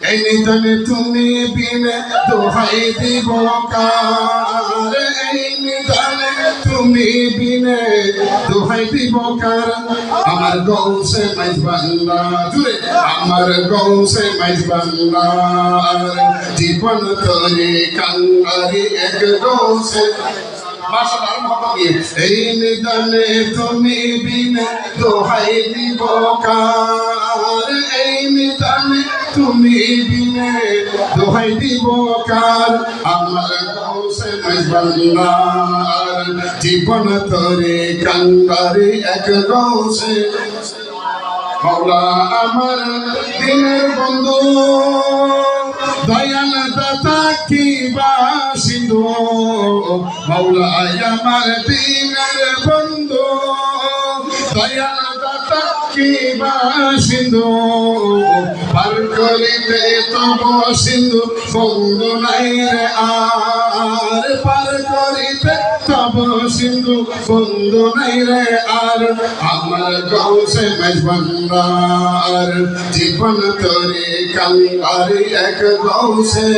এই নিদানে তুমি বিনে দোহাই দিব কার, এই নিদানে তুমি বিনে দোহাই দিব কার। আমার গৌসে মাইজ বাংলার জুড়ে, আমার গৌসে মাইজ বাংলার জীবন তরে কাঙ্গারি এক গৌসে। এই নিদানে তুমি বিনে দোহাই দিব কার, এই নিদানে তুমি বিনে দোহাই দিব কার। আমার গৌসে মাইজ বাংলার জীবন তরে কাঙ্গারি এক গৌসে। মাওলা আমার দিনের বন্ধু দয়াল দাতা কি বাসিন্দু, মাওলা আমার দিনের বন্ধু দয়াল দাতা কি বাসিন্দু। পার করিতে তব সিন্ধু বন্ধু নাই রে আর, পার করিতে তব সিন্ধু বন্ধু নাই রে আর। আমার গৌসে মাইজ বাংলার জীবন তরে কাঙ্গারি এক গৌসে।